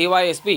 DYSP